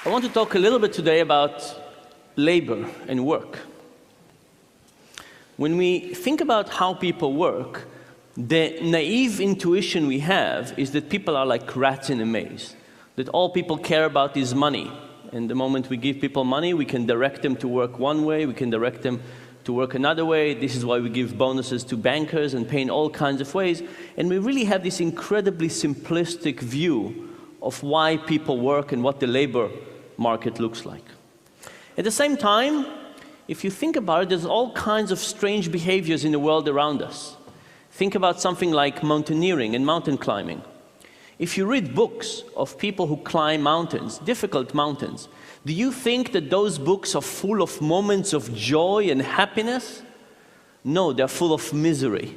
I want to talk a little bit today about labor and work. When we think about how people work, the naive intuition we have is that people are like rats in a maze, that all people care about is money. And the moment we give people money, we can direct them to work one way, we can direct them to work another way. This is why we give bonuses to bankers and pay in all kinds of ways. And we really have this incredibly simplistic view of why people work and what the labor market looks like. At the same time, if you think about it, there's all kinds of strange behaviors in the world around us. Think about something like mountaineering and mountain climbing. If you read books of people who climb mountains, difficult mountains, do you think that those books are full of moments of joy and happiness? No, they're full of misery.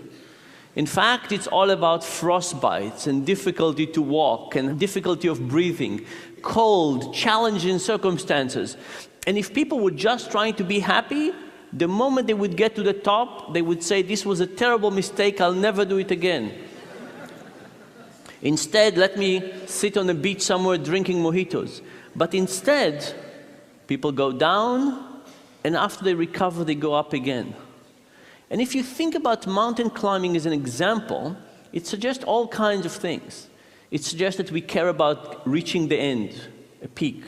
In fact, it's all about frostbites and difficulty to walk and difficulty of breathing, cold, challenging circumstances. And if people were just trying to be happy, the moment they would get to the top, they would say, "This was a terrible mistake, I'll never do it again." Instead, let me sit on a beach somewhere drinking mojitos. But instead, people go down, and after they recover, they go up again. And if you think about mountain climbing as an example, it suggests all kinds of things. It suggests that we care about reaching the end, a peak.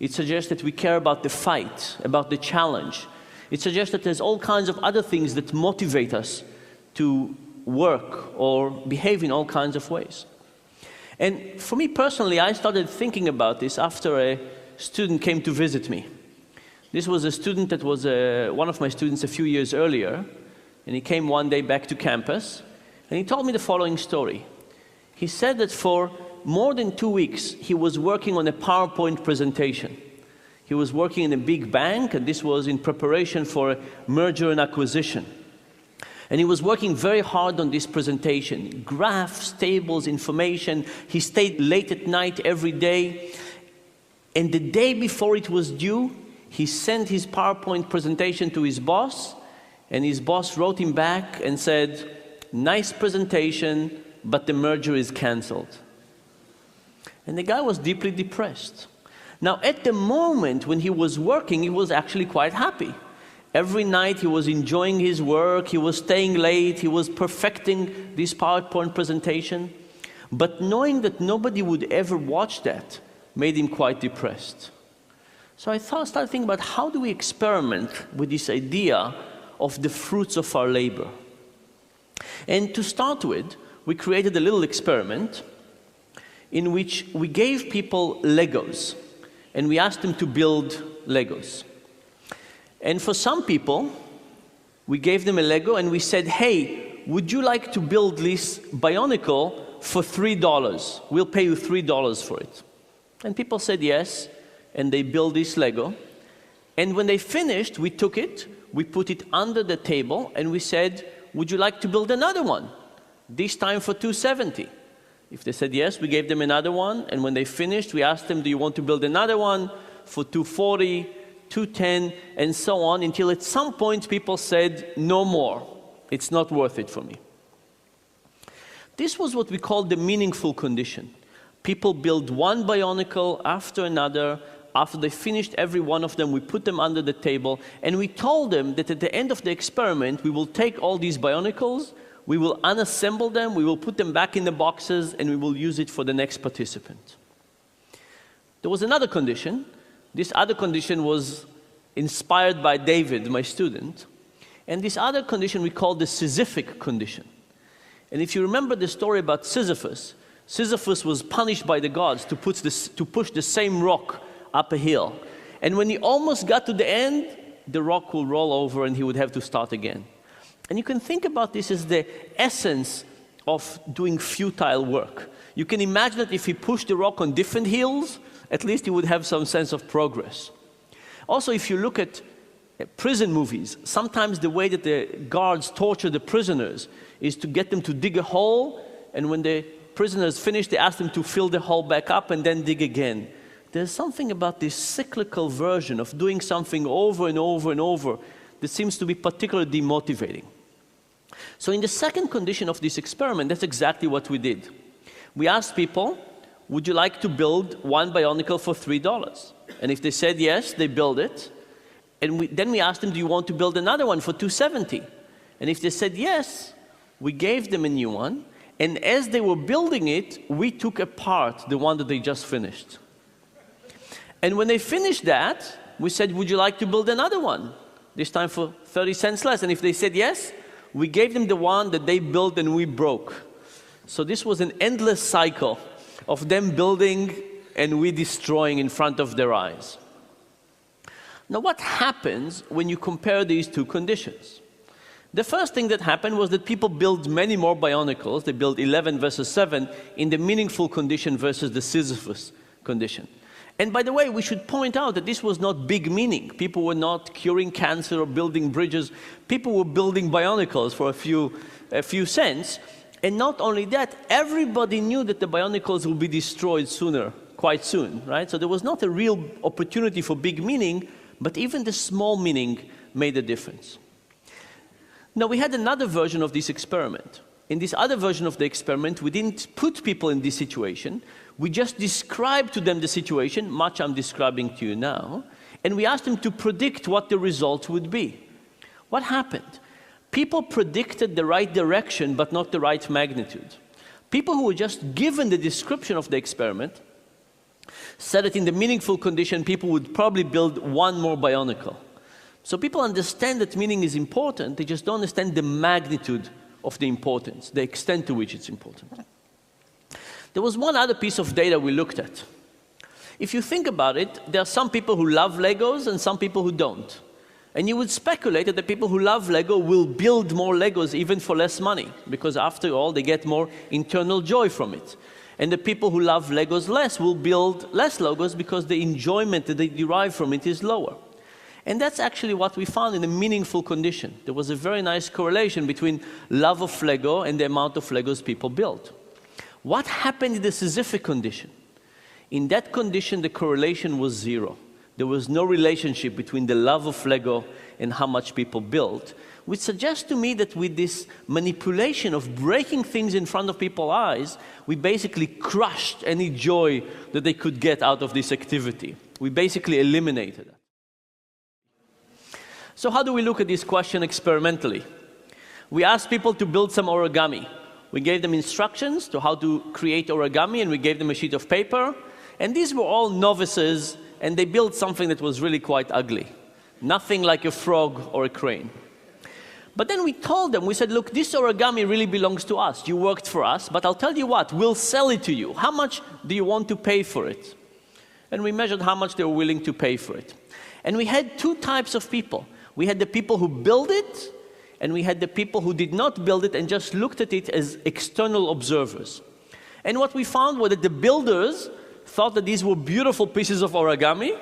It suggests that we care about the fight, about the challenge. It suggests that there's all kinds of other things that motivate us to work or behave in all kinds of ways. And for me personally, I started thinking about this after a student came to visit me. This was a student that was one of my students a few years earlier, and he came one day back to campus, and he told me the following story. He said that for more than 2 weeks, he was working on a PowerPoint presentation. He was working in a big bank, and this was in preparation for a merger and acquisition. And he was working very hard on this presentation. Graphs, tables, information. He stayed late at night every day. And the day before it was due, he sent his PowerPoint presentation to his boss, and his boss wrote him back and said, "Nice presentation, but the merger is canceled." And the guy was deeply depressed. Now, at the moment when he was working, he was actually quite happy. Every night he was enjoying his work, he was staying late, he was perfecting this PowerPoint presentation. But knowing that nobody would ever watch that made him quite depressed. So I started thinking about how do we experiment with this idea of the fruits of our labor. And to start with, we created a little experiment in which we gave people Legos, and we asked them to build Legos. And for some people, we gave them a Lego and we said, "Hey, would you like to build this Bionicle for $3? We'll pay you $3 for it." And people said yes, and they built this Lego. And when they finished, we took it, we put it under the table, and we said, "Would you like to build another one? This time for $270. If they said yes, we gave them another one, and when they finished, we asked them, "Do you want to build another one for $240, $210, and so on, until at some point people said, "No more. It's not worth it for me." This was what we called the meaningful condition. People build one Bionicle after another. After they finished every one of them, we put them under the table, and we told them that at the end of the experiment, we will take all these Bionicles, we will unassemble them, we will put them back in the boxes, and we will use it for the next participant. There was another condition. This other condition was inspired by David, my student. And this other condition we call the Sisyphic Condition. And if you remember the story about Sisyphus, Sisyphus was punished by the gods to push the same rock up a hill. And when he almost got to the end, the rock will roll over and he would have to start again. And you can think about this as the essence of doing futile work. You can imagine that if he pushed the rock on different hills, at least he would have some sense of progress. Also, if you look at prison movies, sometimes the way that the guards torture the prisoners is to get them to dig a hole, and when the prisoners finish, they ask them to fill the hole back up and then dig again. There's something about this cyclical version of doing something over and over and over that seems to be particularly demotivating. So in the second condition of this experiment, that's exactly what we did. We asked people, would you like to build one Bionicle for $3? And if they said yes, they build it. And then we asked them, do you want to build another one for $270? And if they said yes, we gave them a new one. And as they were building it, we took apart the one that they just finished. And when they finished that, we said, would you like to build another one? This time for 30 cents less. And if they said yes, we gave them the one that they built and we broke. So this was an endless cycle of them building and we destroying in front of their eyes. Now, what happens when you compare these two conditions? The first thing that happened was that people built many more Bionicles. They built 11 versus 7 in the meaningful condition versus the Sisyphus condition. And by the way, we should point out that this was not big meaning. People were not curing cancer or building bridges. People were building Bionicles for a few cents. And not only that, everybody knew that the Bionicles will be destroyed quite soon, right? So there was not a real opportunity for big meaning, but even the small meaning made a difference. Now, we had another version of this experiment. In this other version of the experiment, we didn't put people in this situation. We just described to them the situation, much I'm describing to you now, and we asked them to predict what the results would be. What happened? People predicted the right direction, but not the right magnitude. People who were just given the description of the experiment said that in the meaningful condition, people would probably build one more Bionicle. So people understand that meaning is important, they just don't understand the magnitude of the importance, the extent to which it's important. There was one other piece of data we looked at. If you think about it, there are some people who love Legos and some people who don't. And you would speculate that the people who love Lego will build more Legos even for less money, because after all, they get more internal joy from it. And the people who love Legos less will build less Legos because the enjoyment that they derive from it is lower. And that's actually what we found in a meaningful condition. There was a very nice correlation between love of Lego and the amount of Legos people built. What happened in the Sisyphic condition? In that condition, the correlation was zero. There was no relationship between the love of Lego and how much people built, which suggests to me that with this manipulation of breaking things in front of people's eyes, we basically crushed any joy that they could get out of this activity. We basically eliminated it. So how do we look at this question experimentally? We asked people to build some origami. We gave them instructions to how to create origami, and we gave them a sheet of paper. And these were all novices, and they built something that was really quite ugly. Nothing like a frog or a crane. But then we told them, we said, look, this origami really belongs to us. You worked for us, but I'll tell you what, we'll sell it to you. How much do you want to pay for it? And we measured how much they were willing to pay for it. And we had two types of people. We had the people who built it, and we had the people who did not build it and just looked at it as external observers. And what we found was that the builders thought that these were beautiful pieces of origami,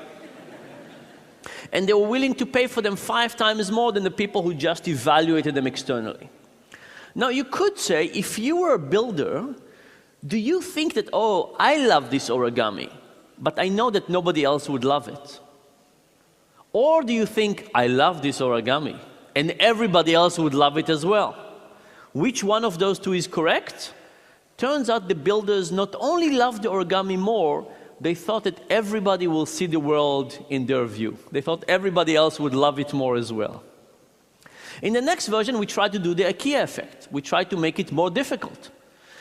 and they were willing to pay for them 5 times more than the people who just evaluated them externally. Now, you could say, if you were a builder, do you think that, oh, I love this origami, but I know that nobody else would love it? Or do you think, I love this origami, and everybody else would love it as well? Which one of those two is correct? Turns out the builders not only loved the origami more, they thought that everybody will see the world in their view. They thought everybody else would love it more as well. In the next version, we tried to do the IKEA effect. We tried to make it more difficult.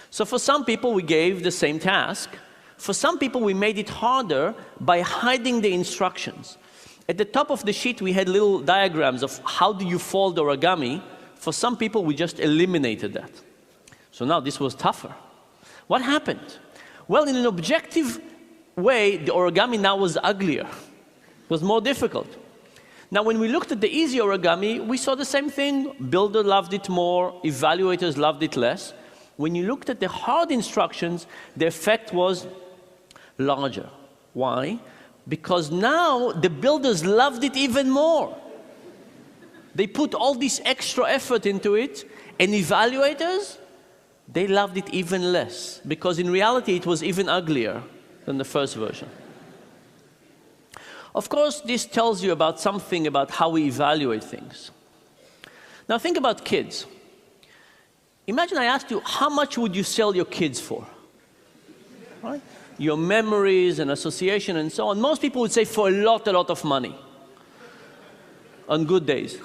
So for some people, we gave the same task. For some people, we made it harder by hiding the instructions. At the top of the sheet, we had little diagrams of how do you fold origami. For some people, we just eliminated that. So now this was tougher. What happened? Well, in an objective way, the origami now was uglier. It was more difficult. Now, when we looked at the easy origami, we saw the same thing. Builder loved it more, evaluators loved it less. When you looked at the hard instructions, the effect was larger. Why? Because now the builders loved it even more. They put all this extra effort into it, and evaluators, they loved it even less, because in reality it was even uglier than the first version. Of course, this tells you about something about how we evaluate things. Now think about kids. Imagine I asked you, how much would you sell your kids for? Right? your memories and association and so on, most people would say for a lot of money on good days.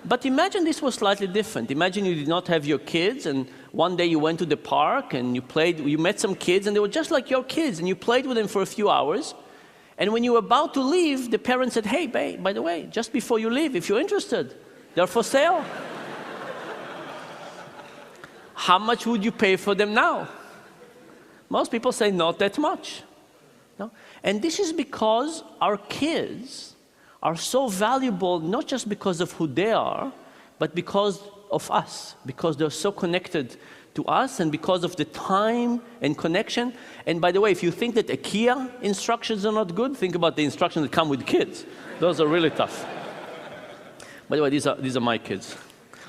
But imagine this was slightly different. Imagine you did not have your kids, and one day you went to the park and you met some kids, and they were just like your kids, and you played with them for a few hours. And when you were about to leave, the parents said, hey, babe, by the way, just before you leave, if you're interested, they're for sale. How much would you pay for them now? Most people say not that much. No? And this is because our kids are so valuable, not just because of who they are, but because of us, because they're so connected to us and because of the time and connection. And by the way, if you think that IKEA instructions are not good, think about the instructions that come with kids. Those are really tough. By the way, these are my kids,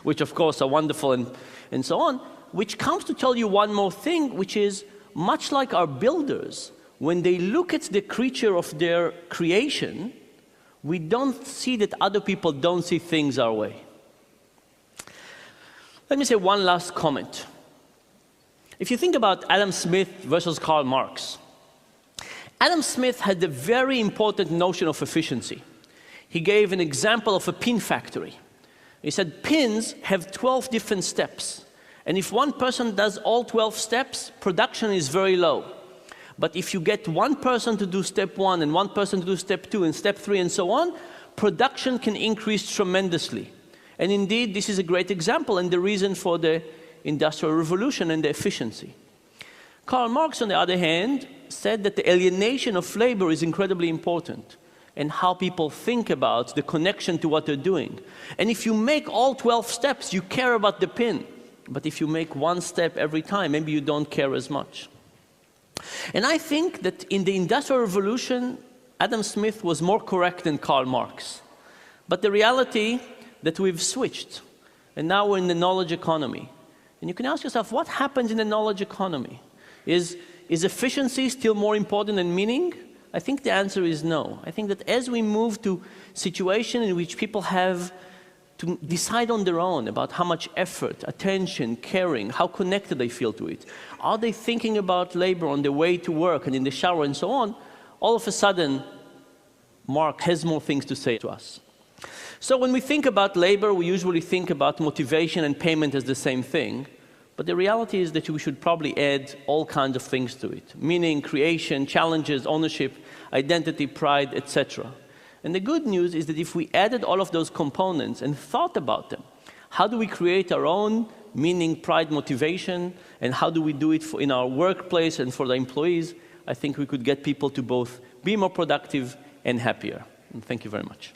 which of course are wonderful and so on, which comes to tell you one more thing, which is much like our builders, when they look at the creature of their creation, we don't see that other people don't see things our way. Let me say one last comment. If you think about Adam Smith versus Karl Marx, Adam Smith had a very important notion of efficiency. He gave an example of a pin factory. He said pins have 12 different steps. And if one person does all 12 steps, production is very low. But if you get one person to do step 1 and one person to do step 2 and step 3 and so on, production can increase tremendously. And indeed, this is a great example and the reason for the Industrial Revolution and the efficiency. Karl Marx, on the other hand, said that the alienation of labor is incredibly important and how people think about the connection to what they're doing. And if you make all 12 steps, you care about the pin. But if you make one step every time, maybe you don't care as much. And I think that in the Industrial Revolution, Adam Smith was more correct than Karl Marx. But the reality that we've switched, and now we're in the knowledge economy. And you can ask yourself, what happens in the knowledge economy? Is efficiency still more important than meaning? I think the answer is no. I think that as we move to situations in which people have to decide on their own about how much effort, attention, caring, how connected they feel to it. Are they thinking about labor on their way to work and in the shower and so on? All of a sudden, Mark has more things to say to us. So when we think about labor, we usually think about motivation and payment as the same thing. But the reality is that we should probably add all kinds of things to it. Meaning, creation, challenges, ownership, identity, pride, etc. And the good news is that if we added all of those components and thought about them, how do we create our own meaning, pride, motivation, and how do we do it in our workplace and for the employees, I think we could get people to both be more productive and happier. And thank you very much.